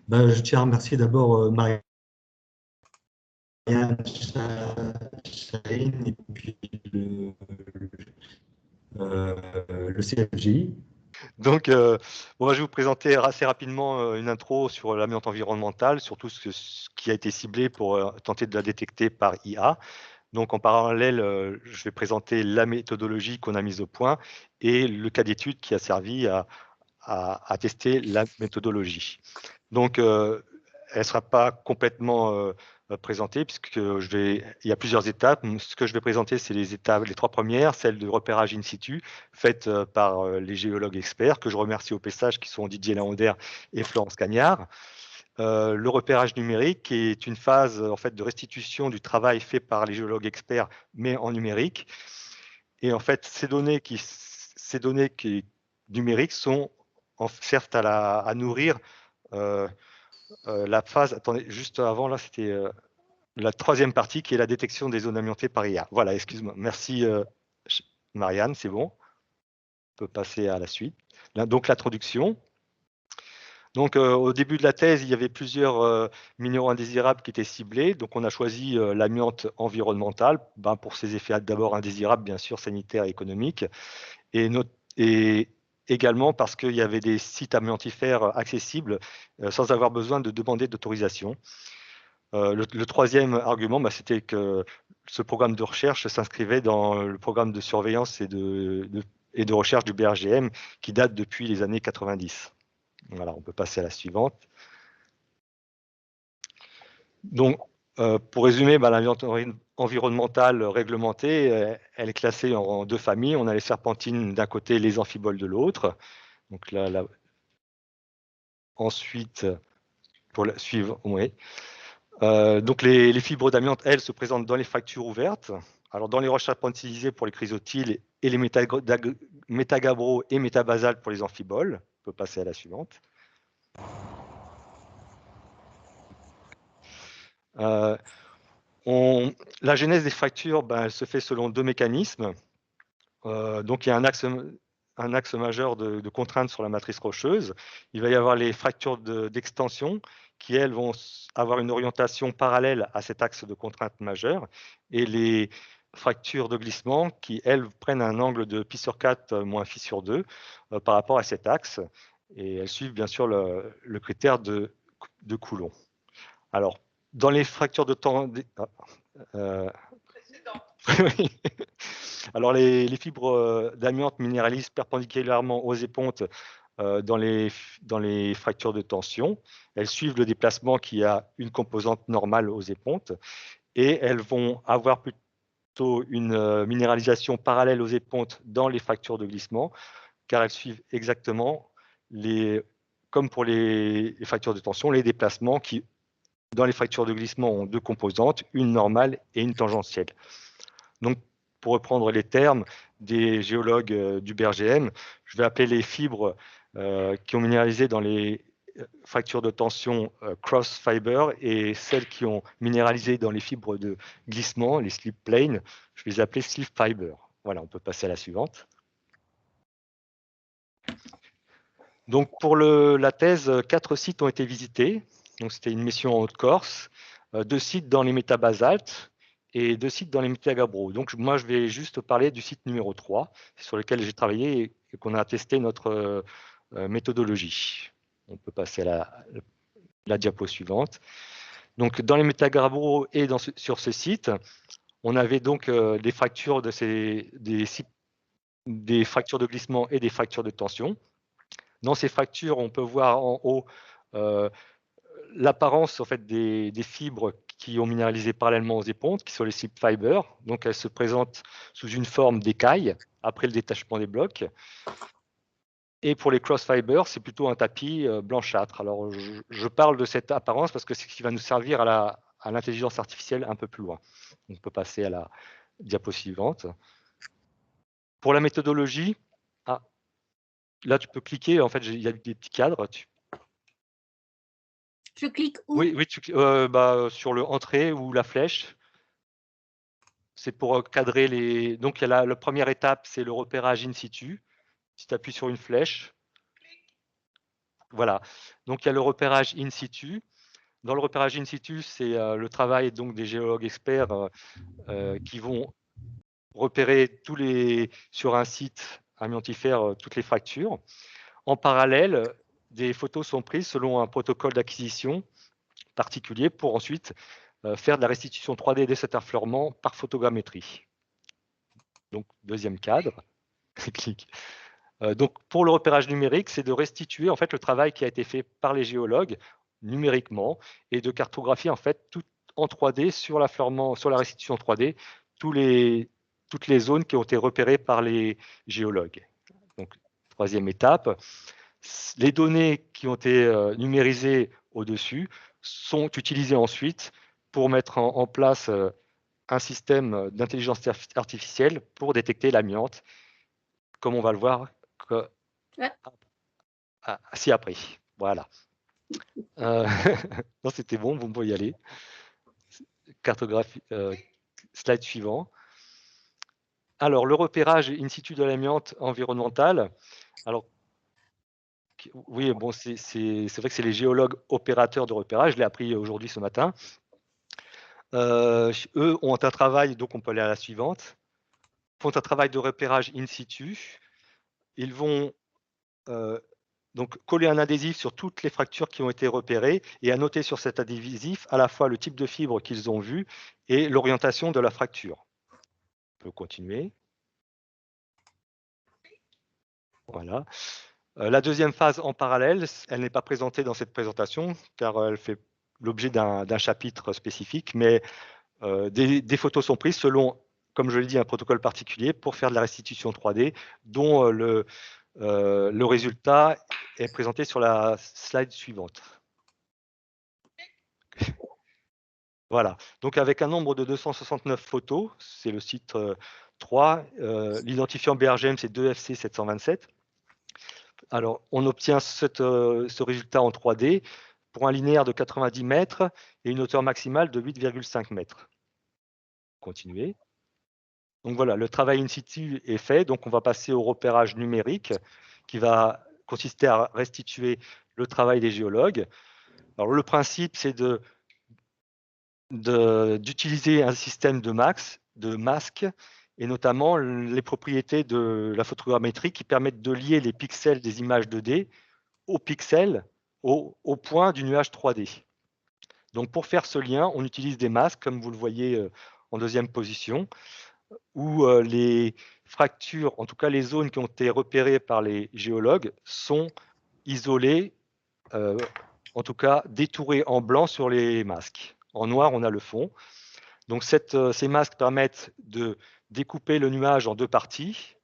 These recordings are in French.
Je tiens à remercier d'abord Marianne Chahine et puis le CFJ. Donc, bon, je vais vous présenter assez rapidement une intro sur l'amiante environnementale, surtout ce qui a été ciblé pour tenter de la détecter par IA. Donc, en parallèle, je vais présenter la méthodologie qu'on a mise au point et le cas d'étude qui a servi à tester la méthodologie. Donc, elle ne sera pas complètement présentée puisque il y a plusieurs étapes. Ce que je vais présenter, c'est les trois premières, celle de repérage in situ, faite par les géologues experts, que je remercie au passage, qui sont Didier Laonder et Florence Cagnard. Le repérage numérique, qui est une phase en fait de restitution du travail fait par les géologues experts, mais en numérique. Et en fait, ces données numériques servent à nourrir la phase. Attendez, juste avant, là, c'était la troisième partie qui est la détection des zones amiantées par IA. Voilà, excuse-moi. Merci, Marianne, c'est bon. On peut passer à la suite. Là, donc, l'introduction. Donc, au début de la thèse, il y avait plusieurs minéraux indésirables qui étaient ciblés. Donc, on a choisi l'amiante environnementale pour ses effets d'abord indésirables, bien sûr, sanitaires et économiques, et également parce qu'il y avait des sites amiantifères accessibles sans avoir besoin de demander d'autorisation. Le troisième argument, c'était que ce programme de recherche s'inscrivait dans le programme de surveillance et de recherche du BRGM qui date depuis les années 90. Voilà, on peut passer à la suivante. Donc, pour résumer, l'amiante environnementale réglementée, elle est classée en deux familles. On a les serpentines d'un côté et les amphiboles de l'autre. Donc là, ensuite, pour la suivre, oui. Donc les fibres d'amiante, elles, se présentent dans les fractures ouvertes. Alors dans les roches serpentinisées pour les chrysotyles et les métagabbros et métabasaltes pour les amphiboles. On peut passer à la suivante. La genèse des fractures, elle se fait selon deux mécanismes. Donc il y a un axe majeur de contrainte sur la matrice rocheuse. Il va y avoir les fractures d'extension qui, elles, vont avoir une orientation parallèle à cet axe de contrainte majeur, et les fractures de glissement qui, elles, prennent un angle de π sur 4 moins φ sur 2 par rapport à cet axe, et elles suivent bien sûr le critère de Coulomb. Alors, dans les fractures de temps... oui. Alors, les fibres d'amiante minéralisent perpendiculairement aux épontes dans les fractures de tension. Elles suivent le déplacement qui a une composante normale aux épontes, et elles vont avoir plutôt une minéralisation parallèle aux épontes dans les fractures de glissement, car elles suivent exactement, comme pour les fractures de tension, les déplacements qui, dans les fractures de glissement, ont deux composantes, une normale et une tangentielle. Donc, pour reprendre les termes des géologues du BRGM, je vais appeler les fibres qui ont minéralisé dans les fractures de tension cross fiber, et celles qui ont minéralisé dans les fibres de glissement, les slip planes, je vais les appeler slip fiber. Voilà, on peut passer à la suivante. Donc, pour la thèse, 4 sites ont été visités. Donc, c'était une mission en Haute-Corse, 2 sites dans les métabasaltes et 2 sites dans les métagabbros. Donc, moi, je vais juste parler du site numéro 3, sur lequel j'ai travaillé et qu'on a testé notre méthodologie. On peut passer à la diapo suivante. Donc, dans les métagabbros et sur ce site, on avait donc des fractures des fractures de glissement et des fractures de tension. Dans ces fractures, on peut voir en haut l'apparence en fait, des fibres qui ont minéralisé parallèlement aux épontes, qui sont les slip fibers. Donc, elles se présentent sous une forme d'écaille après le détachement des blocs. Et pour les cross fibers, c'est plutôt un tapis blanchâtre. Alors, je parle de cette apparence parce que c'est ce qui va nous servir à l'intelligence artificielle un peu plus loin. On peut passer à la diapo suivante. Pour la méthodologie, là, tu peux cliquer. En fait, il y a des petits cadres. Je clique où? Oui, sur le entrée ou la flèche. C'est pour cadrer les. Donc, il y a la première étape, c'est le repérage in situ. Si tu appuies sur une flèche, Voilà. Donc, il y a le repérage in situ. Dans le repérage in situ, c'est le travail donc des géologues experts qui vont repérer sur un site amiantifère toutes les fractures. En parallèle, des photos sont prises selon un protocole d'acquisition particulier pour ensuite faire de la restitution 3D de cet affleurement par photogrammétrie. Donc, deuxième cadre. Clic. Donc, pour le repérage numérique, c'est de restituer en fait le travail qui a été fait par les géologues numériquement et de cartographier en fait tout en 3D sur l'affleurement, sur la restitution 3D, toutes les zones qui ont été repérées par les géologues. Donc, troisième étape, les données qui ont été numérisées au-dessus sont utilisées ensuite pour mettre en place un système d'intelligence artificielle pour détecter l'amiante, comme on va le voir ci-après. Voilà. Non, c'était bon, vous pouvez y aller. Cartographie, slide suivant. Alors, le repérage in situ de l'amiante environnementale. Alors, oui, bon, c'est vrai que c'est les géologues opérateurs de repérage. Je l'ai appris aujourd'hui ce matin. Eux ont un travail, donc on peut aller à la suivante, font un travail de repérage in situ. Ils vont donc coller un adhésif sur toutes les fractures qui ont été repérées et annoter sur cet adhésif à la fois le type de fibre qu'ils ont vu et l'orientation de la fracture. On peut continuer. Voilà. La deuxième phase en parallèle, elle n'est pas présentée dans cette présentation car elle fait l'objet d'un chapitre spécifique, mais des photos sont prises selon, comme je l'ai dit, un protocole particulier pour faire de la restitution 3D dont le résultat est présenté sur la slide suivante. Voilà, donc avec un nombre de 269 photos, c'est le site 3, l'identifiant BRGM c'est 2FC727. Alors, on obtient ce résultat en 3D pour un linéaire de 90 mètres et une hauteur maximale de 8,5 mètres. Continuez. Donc voilà, le travail in situ est fait, donc on va passer au repérage numérique qui va consister à restituer le travail des géologues. Alors, le principe, c'est d'utiliser un système de masques, et notamment les propriétés de la photogrammétrie qui permettent de lier les pixels des images 2D aux pixels au point du nuage 3D. Donc pour faire ce lien, on utilise des masques, comme vous le voyez en deuxième position, où les fractures, en tout cas les zones qui ont été repérées par les géologues, sont isolées, en tout cas détourées en blanc sur les masques. En noir, on a le fond. Donc ces masques permettent de découper le nuage en deux parties,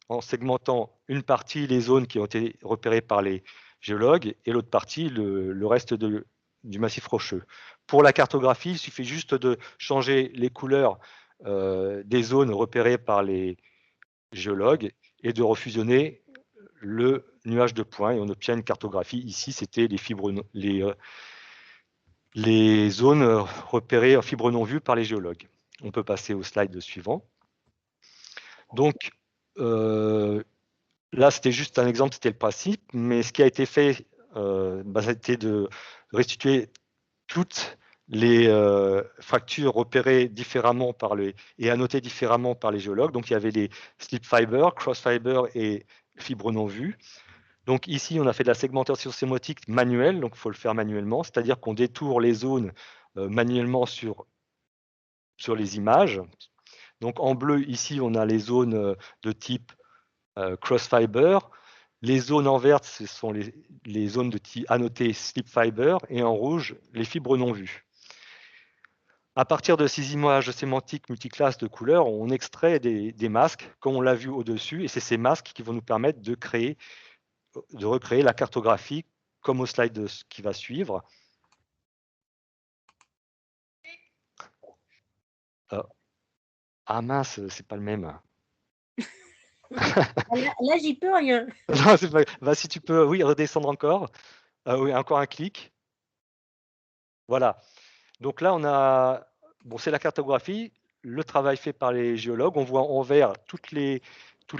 en segmentant une partie les zones qui ont été repérées par les géologues et l'autre partie le reste du massif rocheux. Pour la cartographie, il suffit juste de changer les couleurs des zones repérées par les géologues et de refusionner le nuage de points et on obtient une cartographie. Ici, c'était les zones repérées en fibres non vues par les géologues. On peut passer au slide suivant. Donc, là, c'était juste un exemple, c'était le principe, mais ce qui a été fait, c'était de restituer toutes les fractures repérées différemment et annotées différemment par les géologues. Donc, il y avait les slip fibers, cross fibers et fibres non vues. Donc ici, on a fait de la segmentation sémotique manuelle, donc il faut le faire manuellement, c'est-à-dire qu'on détourne les zones manuellement sur les images. Donc en bleu, ici, on a les zones de type cross fiber. Les zones en vert, ce sont les zones de type annotées slip fiber, et en rouge, les fibres non vues. À partir de ces images sémantiques multiclasses de couleurs, on extrait des masques, comme on l'a vu au-dessus, et c'est ces masques qui vont nous permettre de recréer la cartographie comme au slide qui va suivre. Ah mince, c'est pas le même. Là, j'y peux rien. Non, c'est pas... Bah, si tu peux, oui, redescendre encore. Oui, encore un clic. Voilà. Donc là, on a... Bon, c'est la cartographie, le travail fait par les géologues. On voit en vert tous les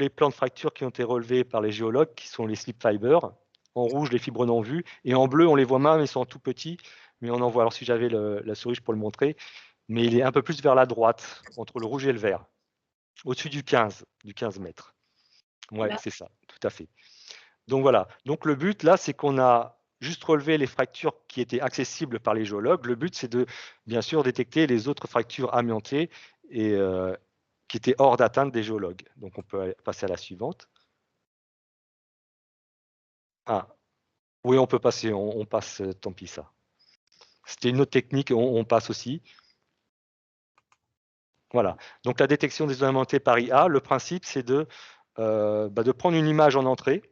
plans de fracture qui ont été relevés par les géologues, qui sont les slip fibers. en rouge les fibres non vues, et en bleu, on les voit moins, mais ils sont tout petits, mais on en voit. Alors si j'avais la souris, je pourrais le montrer, mais il est un peu plus vers la droite, entre le rouge et le vert, au-dessus du 15 mètres. Ouais, c'est ça, tout à fait. Donc voilà. Donc le but là, c'est qu'on a juste relevé les fractures qui étaient accessibles par les géologues. Le but, c'est de bien sûr détecter les autres fractures amiantées et qui étaient hors d'atteinte des géologues. Donc on peut passer à la suivante. Ah, oui, on peut passer, on passe, tant pis ça. C'était une autre technique, on passe aussi. Voilà. Donc la détection des zones amiantées par IA, le principe, c'est de prendre une image en entrée,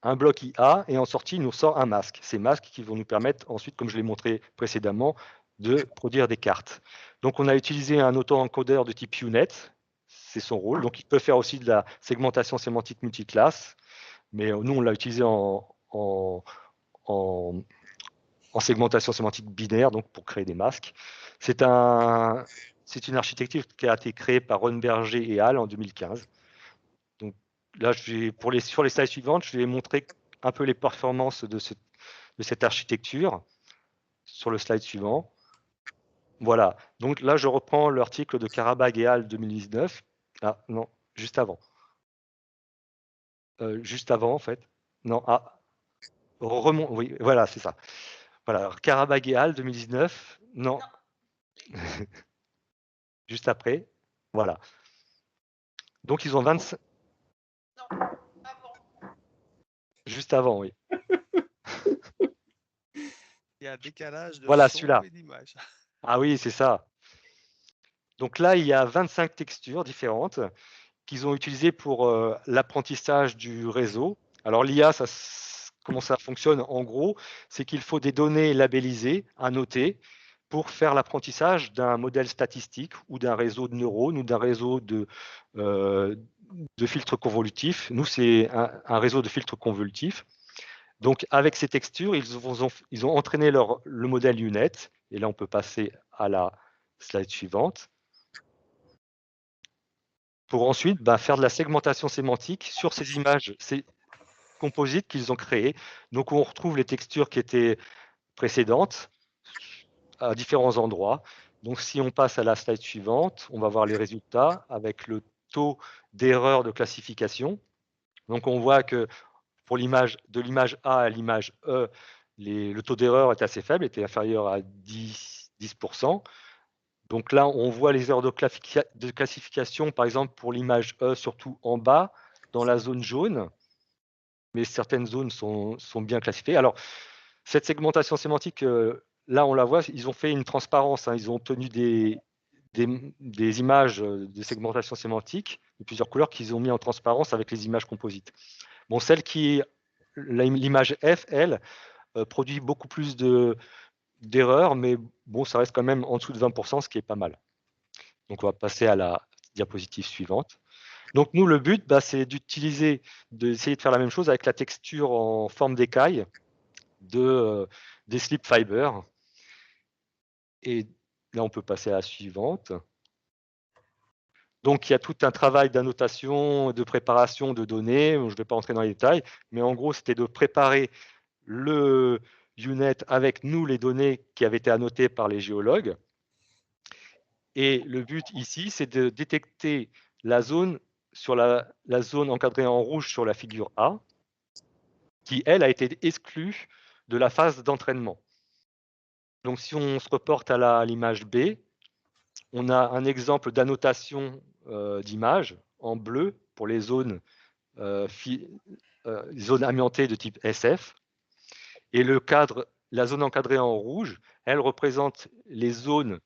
un bloc IA, et en sortie, il nous sort un masque. Ces masques qui vont nous permettre ensuite, comme je l'ai montré précédemment, de produire des cartes. Donc on a utilisé un auto-encodeur de type UNet, c'est son rôle. Donc il peut faire aussi de la segmentation sémantique multiclasse, mais nous on l'a utilisé en, en segmentation sémantique binaire, donc pour créer des masques. C'est une architecture qui a été créée par Ron Berger et Al en 2015. Donc là, sur les slides suivantes, je vais montrer un peu les performances de cette architecture sur le slide suivant. Voilà. Donc là, je reprends l'article de Karabag et Al 2019. Ah non, juste avant. Juste avant, en fait. Non, remonte. Oui, voilà, c'est ça. Voilà, Karabag et Al 2019. Non. Juste après. Voilà. Donc ils ont 25. Non, avant. Juste avant, oui. Il y a un décalage de Voilà, son celui-là. et d'image. Ah oui, c'est ça. Donc là, il y a 25 textures différentes qu'ils ont utilisées pour l'apprentissage du réseau. Alors l'IA, comment ça fonctionne en gros, c'est qu'il faut des données labellisées, annotées, pour faire l'apprentissage d'un modèle statistique ou d'un réseau de neurones ou d'un réseau de filtres convolutifs. Nous, c'est un réseau de filtres convolutifs. Donc, avec ces textures, ils ont entraîné le modèle UNet. Et là, on peut passer à la slide suivante. Pour ensuite faire de la segmentation sémantique sur ces images composites qu'ils ont créées. Donc, on retrouve les textures qui étaient précédentes à différents endroits. Donc, si on passe à la slide suivante, on va voir les résultats avec le taux d'erreur de classification. Donc, on voit que pour de l'image A à l'image E, le taux d'erreur est assez faible, était inférieur à 10%. Donc là, on voit les erreurs de classification, par exemple pour l'image E, surtout en bas, dans la zone jaune, mais certaines zones sont bien classifiées. Alors, cette segmentation sémantique, là, on la voit, ils ont fait une transparence, ils ont obtenu des images de segmentation sémantique de plusieurs couleurs qu'ils ont mis en transparence avec les images composites. Bon, l'image F, elle, produit beaucoup plus d'erreurs, mais bon, ça reste quand même en dessous de 20%, ce qui est pas mal. Donc, on va passer à la diapositive suivante. Donc, nous, le but, c'est d'essayer de faire la même chose avec la texture en forme d'écaille des slip fibers. Et là, on peut passer à la suivante. Donc, il y a tout un travail d'annotation, de préparation de données. Je ne vais pas entrer dans les détails, mais en gros, c'était de préparer le UNet avec nous les données qui avaient été annotées par les géologues. Et le but ici, c'est de détecter la zone la zone encadrée en rouge sur la figure A, qui, elle, a été exclue de la phase d'entraînement. Donc, si on se reporte à l'image B, on a un exemple d'annotation d'image en bleu pour les zones amiantées de type SF. Et la zone encadrée en rouge, elle représente les zones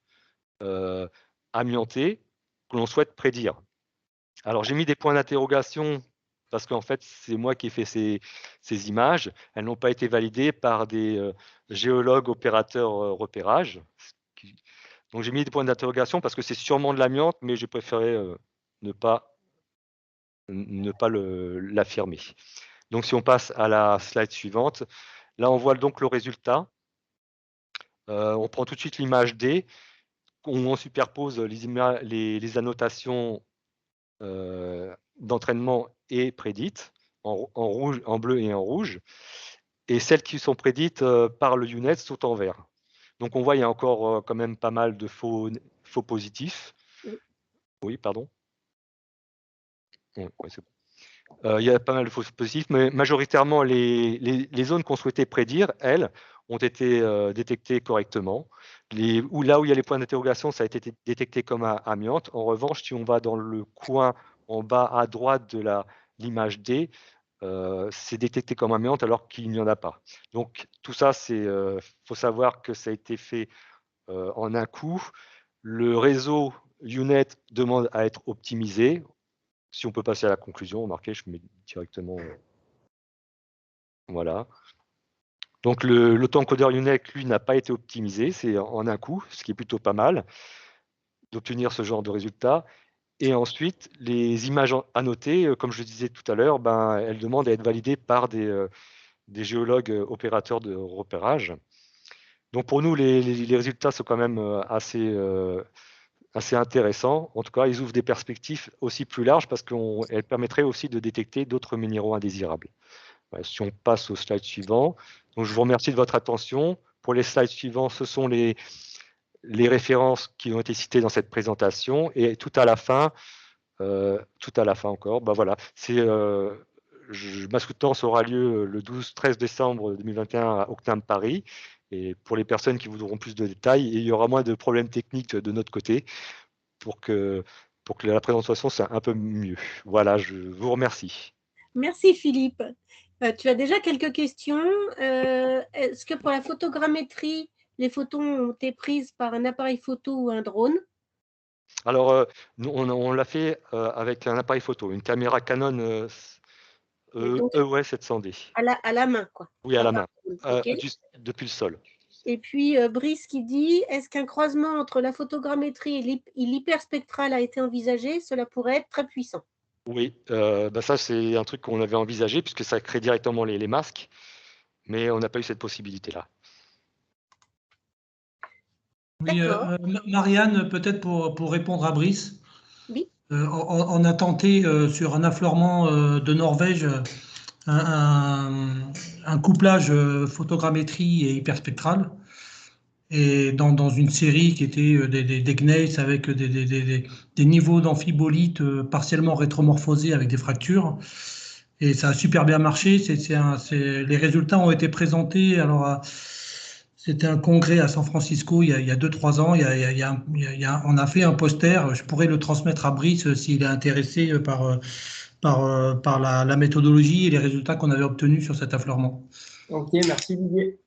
amiantées que l'on souhaite prédire. Alors, j'ai mis des points d'interrogation parce qu'en fait, c'est moi qui ai fait ces images. Elles n'ont pas été validées par des géologues opérateurs repérage. Donc, j'ai mis des points d'interrogation parce que c'est sûrement de l'amiante, mais j'ai préféré ne pas l'affirmer. Donc, si on passe à la slide suivante, là, on voit donc le résultat. On prend tout de suite l'image D, on superpose les annotations d'entraînement et prédites en rouge, en bleu et en rouge. et celles qui sont prédites par le UNET sont en vert. Donc on voit il y a encore quand même pas mal de faux positifs. Oui, pardon. Ouais, c'est bon. Il y a pas mal de faux positifs, mais majoritairement les zones qu'on souhaitait prédire, elles, ont été détectées correctement. Là où il y a les points d'interrogation, ça a été détecté comme amiante. En revanche, si on va dans le coin en bas à droite de l'image D, c'est détecté comme amiante alors qu'il n'y en a pas. Donc tout ça, faut savoir que ça a été fait en un coup. Le réseau UNET demande à être optimisé. Si on peut passer à la conclusion, remarquez, je mets directement. Voilà. Donc l'auto-encodeur UNET, lui, n'a pas été optimisé, c'est en un coup, ce qui est plutôt pas mal d'obtenir ce genre de résultat. Et ensuite, les images annotées, comme je le disais tout à l'heure, elles demandent à être validées par des géologues opérateurs de repérage. Donc pour nous, les résultats sont quand même assez intéressants. En tout cas, ils ouvrent des perspectives aussi plus larges parce qu'elles permettraient aussi de détecter d'autres minéraux indésirables. Voilà, si on passe au slide suivant. Donc, je vous remercie de votre attention. Pour les slides suivants, ce sont les références qui ont été citées dans cette présentation. Et tout à la fin encore, voilà, ma soutenance aura lieu le 12-13 décembre 2021 à Octane Paris. Et pour les personnes qui voudront plus de détails, il y aura moins de problèmes techniques de notre côté pour que la présentation soit un peu mieux. Voilà, je vous remercie. Merci Philippe. Tu as déjà quelques questions. Est-ce que pour la photogrammétrie, les photos ont été prises par un appareil photo ou un drone? Alors, on l'a fait avec un appareil photo, une caméra Canon EOS 700D. À la main, quoi. Oui, à la main, Okay. depuis le sol. Et puis, Brice qui dit, est-ce qu'un croisement entre la photogrammétrie et l'hyperspectral a été envisagé? Cela pourrait être très puissant. Oui, ça c'est un truc qu'on avait envisagé puisque ça crée directement les masques, mais on n'a pas eu cette possibilité-là. Oui, Marianne, peut-être pour répondre à Brice. Oui. On a tenté sur un affleurement de Norvège un couplage photogrammétrie et hyperspectral. Et dans une série qui était des gneiss avec des niveaux d'amphibolite partiellement rétromorphosés avec des fractures. Et ça a super bien marché. Les résultats ont été présentés. Alors, c'était un congrès à San Francisco il y a 2-3 ans. On a fait un poster. Je pourrais le transmettre à Brice s'il est intéressé par la méthodologie et les résultats qu'on avait obtenus sur cet affleurement. Ok, merci Didier.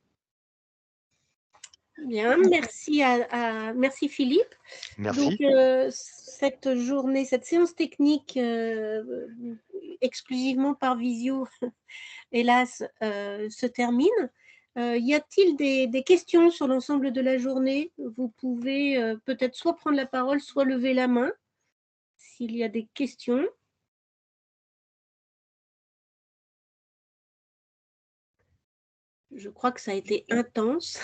Bien, merci Philippe. Merci. Donc, cette journée, cette séance technique exclusivement par visio, hélas, se termine. Y a-t-il des questions sur l'ensemble de la journée? Vous pouvez peut-être soit prendre la parole, soit lever la main s'il y a des questions. Je crois que ça a été intense.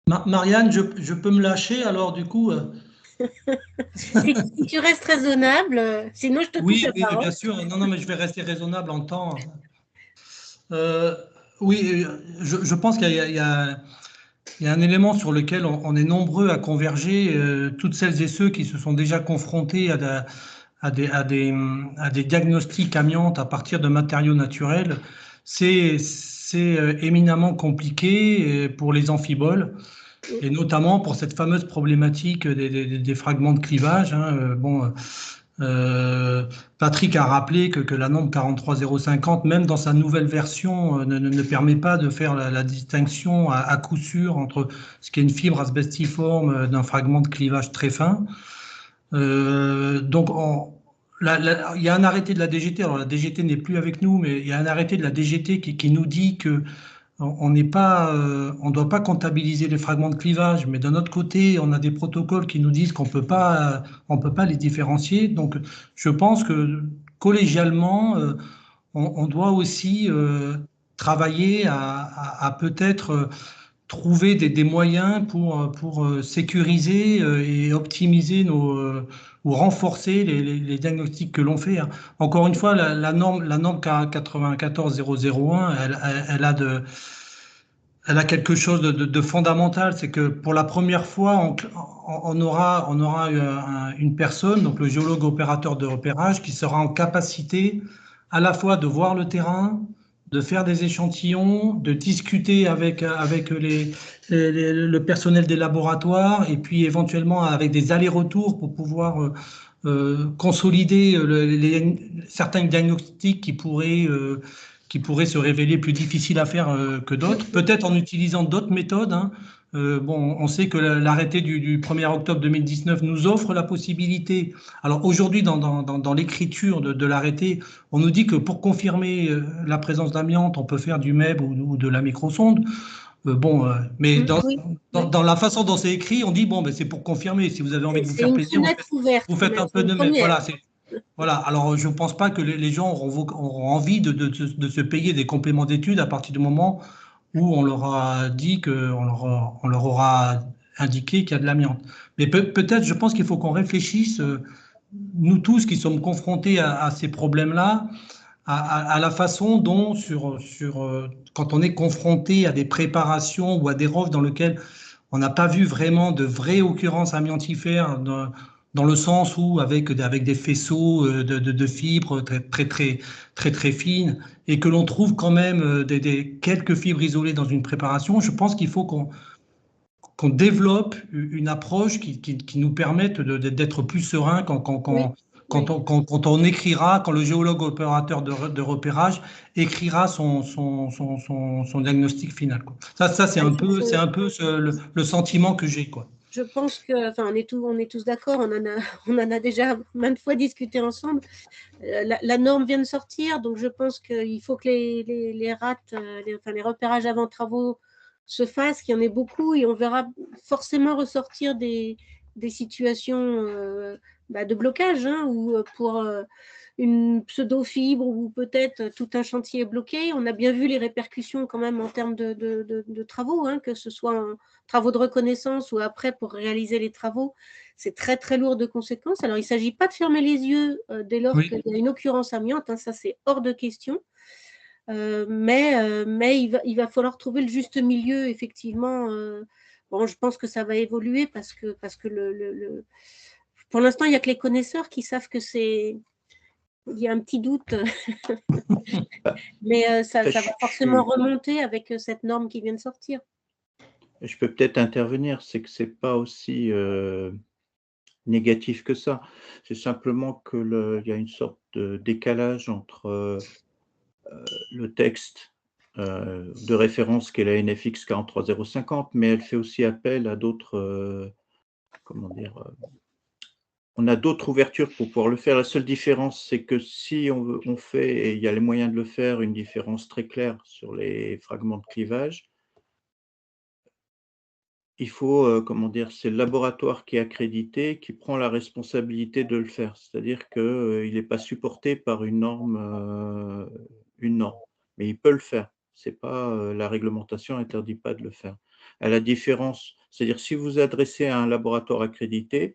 Marianne, je peux me lâcher alors du coup Si tu restes raisonnable, sinon je te coupe la parole. Oui, bien sûr. Non, mais je vais rester raisonnable en temps. Oui, je pense qu'il y a un élément sur lequel on est nombreux à converger, toutes celles et ceux qui se sont déjà confrontés à des diagnostics amiantes à partir de matériaux naturels. C'est éminemment compliqué pour les amphiboles, et notamment pour cette fameuse problématique des fragments de clivage. Patrick a rappelé que la norme 43050, même dans sa nouvelle version, ne permet pas de faire la distinction à coup sûr entre ce qui est une fibre asbestiforme d'un fragment de clivage très fin. Donc, il y a un arrêté de la DGT, alors la DGT n'est plus avec nous, mais il y a un arrêté de la DGT qui nous dit que on ne doit pas comptabiliser les fragments de clivage, mais d'un autre côté, on a des protocoles qui nous disent qu'on peut pas les différencier. Donc, je pense que collégialement, on doit aussi travailler à peut-être trouver des moyens pour sécuriser et optimiser ou renforcer les diagnostics que l'on fait, hein. Encore une fois, la norme 94001, elle a quelque chose de fondamental, c'est que pour la première fois, on aura une personne, donc le géologue opérateur de repérage, qui sera en capacité à la fois de voir le terrain, de faire des échantillons, de discuter avec le personnel des laboratoires et puis éventuellement avec des allers-retours pour pouvoir consolider certains diagnostics qui pourraient se révéler plus difficiles à faire que d'autres, peut-être en utilisant d'autres méthodes, hein. Bon, on sait que l'arrêté du 1er octobre 2019 nous offre la possibilité. Alors aujourd'hui, dans l'écriture de l'arrêté, on nous dit que pour confirmer la présence d'amiante, on peut faire du MEB ou de la microsonde. Mais Oui, dans la façon dont c'est écrit, on dit bon, ben, c'est pour confirmer. Si vous avez envie de vous c'est faire une plaisir, fenêtre ouverte. vous faites un peu une de MEB. première. Voilà, alors je ne pense pas que les gens auront envie de se payer des compléments d'études à partir du moment où on leur a dit on leur aura indiqué qu'il y a de l'amiante. Mais peut-être, je pense qu'il faut qu'on réfléchisse, nous tous qui sommes confrontés à ces problèmes-là, à la façon dont, quand on est confronté à des préparations ou à des roves dans lesquelles on n'a pas vu vraiment de vraies occurrences amiantifères, dans le sens où avec des faisceaux de fibres très fines, et que l'on trouve quand même quelques fibres isolées dans une préparation, je pense qu'il faut qu'on développe une approche qui nous permette d'être plus serein quand on écrira, quand le géologue opérateur de repérage écrira son diagnostic final, quoi. Ça c'est un peu le sentiment que j'ai, quoi. Je pense que, enfin, on est tous d'accord, on en a déjà maintes fois discuté ensemble. La norme vient de sortir, donc je pense qu'il faut que les RAT, les repérages avant travaux se fassent, qu'il y en ait beaucoup, et on verra forcément ressortir des situations de blocage, hein, ou pour une pseudo-fibre ou peut-être tout un chantier bloqué. On a bien vu les répercussions quand même en termes de travaux, hein, que ce soit en travaux de reconnaissance ou après pour réaliser les travaux. C'est très, très lourd de conséquences. Alors, il ne s'agit pas de fermer les yeux dès lors qu'il y a une occurrence amiante, hein, ça c'est hors de question. Mais il va falloir trouver le juste milieu, effectivement. Bon, je pense que ça va évoluer parce que pour l'instant, il n'y a que les connaisseurs qui savent que c'est... Il y a un petit doute, mais ça va forcément remonter avec cette norme qui vient de sortir. Je peux peut-être intervenir, c'est que c'est pas aussi négatif que ça. C'est simplement il y a une sorte de décalage entre le texte de référence qui est la NFX 43050, mais elle fait aussi appel à d'autres, on a d'autres ouvertures pour pouvoir le faire. La seule différence, c'est que si on fait, et il y a les moyens de le faire, une différence très claire sur les fragments de clivage, il faut, c'est le laboratoire qui est accrédité, qui prend la responsabilité de le faire. C'est-à-dire qu'il n'est pas supporté par une norme, mais il peut le faire. C'est pas, la réglementation n'interdit pas de le faire. À la différence, c'est-à-dire si vous adressez à un laboratoire accrédité,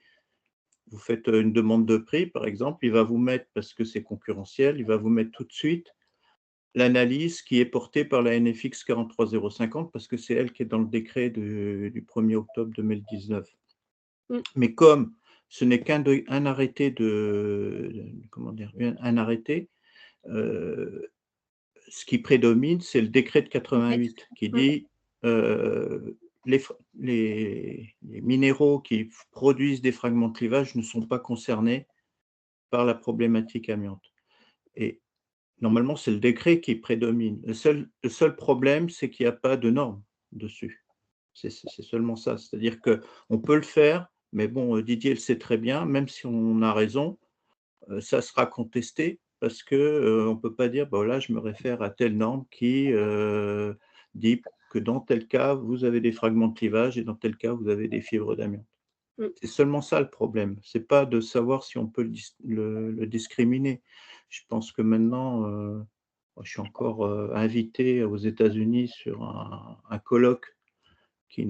vous faites une demande de prix, par exemple, il va vous mettre, parce que c'est concurrentiel, il va vous mettre tout de suite l'analyse qui est portée par la NFX 43050, parce que c'est elle qui est dans le décret du 1er octobre 2019. Mais comme ce n'est qu'un arrêté un arrêté, ce qui prédomine, c'est le décret de 88 qui dit les minéraux qui produisent des fragments de clivage ne sont pas concernés par la problématique amiante. Et normalement, c'est le décret qui prédomine. Le seul problème, c'est qu'il n'y a pas de normes dessus. C'est seulement ça. C'est-à-dire qu'on peut le faire, mais bon, Didier le sait très bien, même si on a raison, ça sera contesté parce qu'on ne peut pas dire, là, je me réfère à telle norme qui dit que dans tel cas, vous avez des fragments de clivage et dans tel cas, vous avez des fibres d'amiante. C'est seulement ça le problème. Ce n'est pas de savoir si on peut le discriminer. Je pense que maintenant, je suis encore invité aux États-Unis sur un colloque qui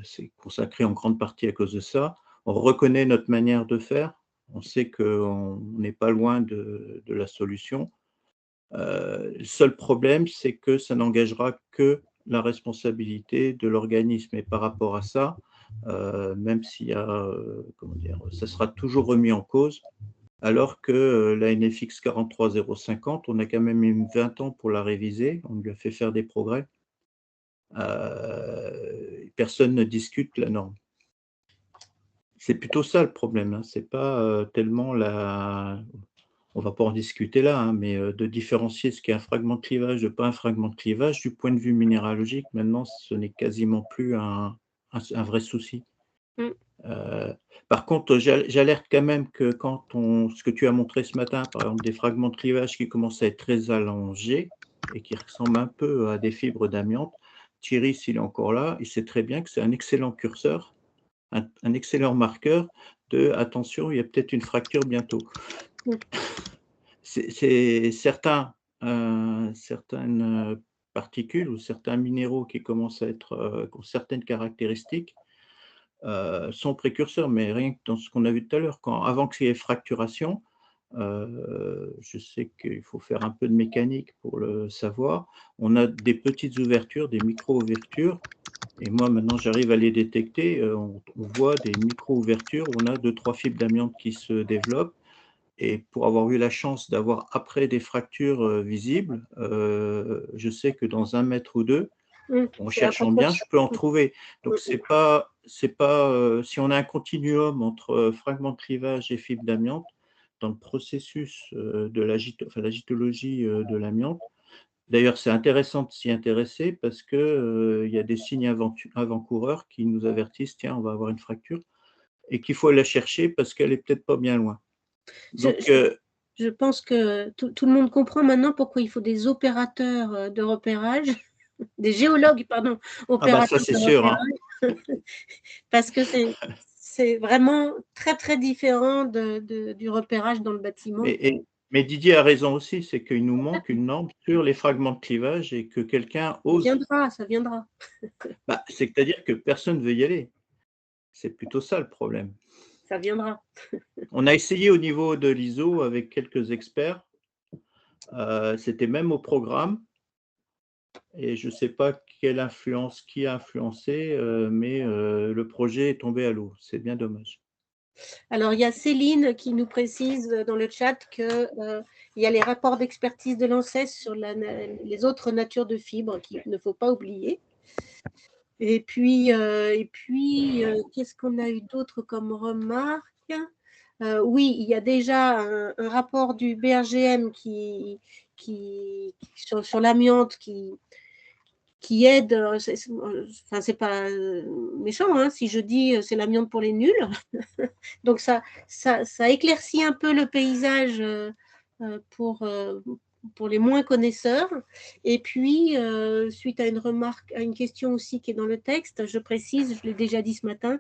s'est consacré en grande partie à cause de ça. On reconnaît notre manière de faire. On sait qu'on n'est pas loin de la solution. Le seul problème, c'est que ça n'engagera que la responsabilité de l'organisme. Et par rapport à ça, même s'il y a, comment dire, ça sera toujours remis en cause, alors que la NFX 43050, on a quand même eu 20 ans pour la réviser, on lui a fait faire des progrès. Personne ne discute la norme. C'est plutôt ça le problème, hein. C'est pas tellement la... On ne va pas en discuter là, hein, mais de différencier ce qui est un fragment de clivage de pas un fragment de clivage, du point de vue minéralogique, maintenant, ce n'est quasiment plus un vrai souci. Par contre, j'alerte quand même que quand ce que tu as montré ce matin, par exemple, des fragments de clivage qui commencent à être très allongés et qui ressemblent un peu à des fibres d'amiante, Thierry, s'il est encore là, il sait très bien que c'est un excellent curseur, un excellent marqueur de « attention, il y a peut-être une fracture bientôt ». C'est certaines particules ou certains minéraux qui commencent à être, qui ont certaines caractéristiques, sont précurseurs, mais rien que dans ce qu'on a vu tout à l'heure, avant qu'il y ait fracturation, je sais qu'il faut faire un peu de mécanique pour le savoir, on a des petites ouvertures, des micro-ouvertures, et moi maintenant j'arrive à les détecter, on voit des micro-ouvertures, on a 2-3 fibres d'amiante qui se développent, et pour avoir eu la chance d'avoir après des fractures visibles, je sais que dans 1 mètre ou 2, en cherchant bien, je peux en trouver. Donc, c'est pas si on a un continuum entre fragments de clivage et fibres d'amiante, dans le processus de la gitologie de l'amiante. D'ailleurs, c'est intéressant de s'y intéresser parce qu'il y a des signes avant-coureurs qui nous avertissent, tiens, on va avoir une fracture, et qu'il faut la chercher parce qu'elle est peut-être pas bien loin. Donc, je pense que tout le monde comprend maintenant pourquoi il faut des opérateurs de repérage, des géologues, pardon, opérateurs ça, c'est de sûr, repérage, hein. Parce que c'est vraiment très, très différent du repérage dans le bâtiment. Mais Didier a raison aussi, c'est qu'il nous manque une norme sur les fragments de clivage et que quelqu'un ose. Ça viendra. C'est-à-dire que personne ne veut y aller. C'est plutôt ça le problème. Ça viendra. On a essayé au niveau de l'ISO avec quelques experts. C'était même au programme. Et je ne sais pas qui a influencé, mais le projet est tombé à l'eau. C'est bien dommage. Alors, il y a Céline qui nous précise dans le chat qu'il y a les rapports d'expertise de l'ANSES sur les autres natures de fibres qu'il ne faut pas oublier. Et puis qu'est-ce qu'on a eu d'autre comme remarque? Oui, il y a déjà un rapport du BRGM sur l'amiante qui aide, enfin c'est pas méchant, hein, si je dis c'est l'amiante pour les nuls. Donc ça éclaircit un peu le paysage pour les moins connaisseurs. Et puis, suite à une question aussi qui est dans le texte, je précise, je l'ai déjà dit ce matin,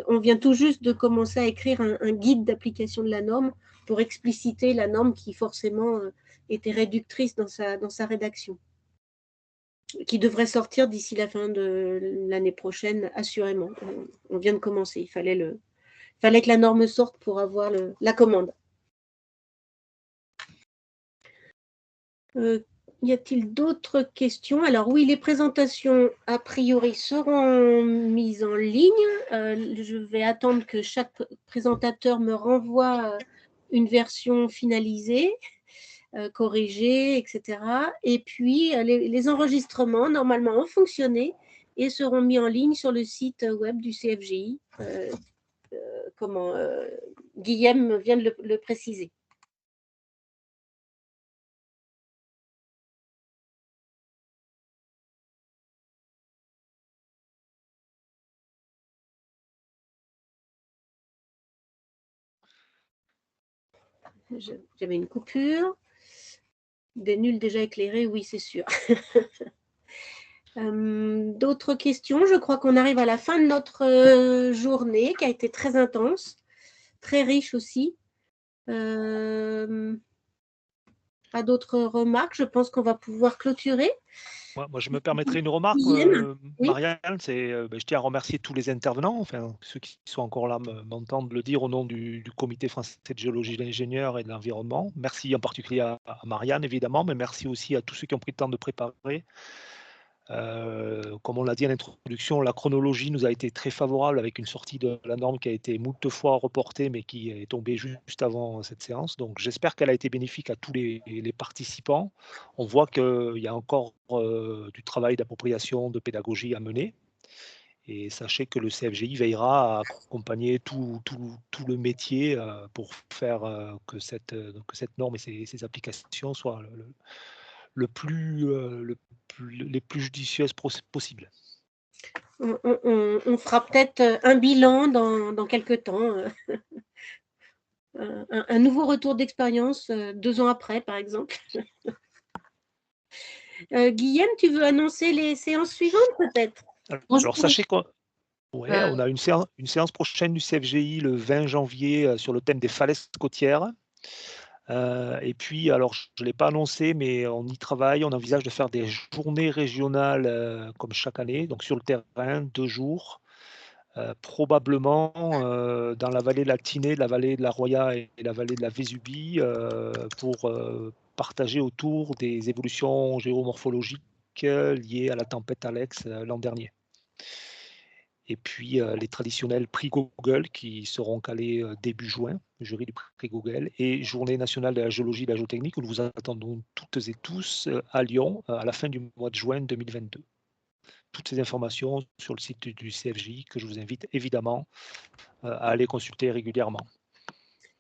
on vient tout juste de commencer à écrire un guide d'application de la norme pour expliciter la norme qui forcément était réductrice dans sa rédaction, qui devrait sortir d'ici la fin de l'année prochaine, assurément. On vient de commencer, il fallait que la norme sorte pour avoir la commande. Y a-t-il d'autres questions? Alors oui, les présentations a priori seront mises en ligne. Je vais attendre que chaque présentateur me renvoie une version finalisée, corrigée, etc. Et puis les enregistrements normalement ont fonctionné et seront mis en ligne sur le site web du CFGI. Guillaume vient de le préciser. J'avais une coupure. Des nuls déjà éclairés, oui, c'est sûr. D'autres questions? Je crois qu'on arrive à la fin de notre journée qui a été très intense, très riche aussi. Pas d'autres remarques, je pense qu'on va pouvoir clôturer. Moi, je me permettrai une remarque, Guillaume, oui. Marianne, je tiens à remercier tous les intervenants, enfin ceux qui sont encore là m'entendent le dire au nom du Comité français de géologie de l'ingénieur et de l'environnement. Merci en particulier à Marianne, évidemment, mais merci aussi à tous ceux qui ont pris le temps de préparer. Comme on l'a dit en introduction, la chronologie nous a été très favorable avec une sortie de la norme qui a été moult fois reportée, mais qui est tombée juste avant cette séance. Donc j'espère qu'elle a été bénéfique à tous les participants. On voit qu'il y a encore du travail d'appropriation, de pédagogie à mener. Et sachez que le CFGI veillera à accompagner tout le métier pour faire que cette norme et ses applications soient les plus judicieuses possibles. On fera peut-être un bilan dans quelques temps, un nouveau retour d'expérience 2 ans après, par exemple. Guillaume, tu veux annoncer les séances suivantes, peut-être? Alors sachez qu'on a une séance prochaine du CFGI le 20 janvier sur le thème des falaises côtières. Et puis, alors je ne l'ai pas annoncé, mais on y travaille, on envisage de faire des journées régionales comme chaque année, donc sur le terrain, 2 jours, probablement dans la vallée de la Tinée, la vallée de la Roya et la vallée de la Vésubie, pour partager autour des évolutions géomorphologiques liées à la tempête Alex l'an dernier. Et puis les traditionnels prix Google qui seront calés début juin, le jury du prix Google, et Journée nationale de la géologie et de la géotechnique, où nous vous attendons toutes et tous à Lyon à la fin du mois de juin 2022. Toutes ces informations sur le site du CFJ que je vous invite évidemment à aller consulter régulièrement.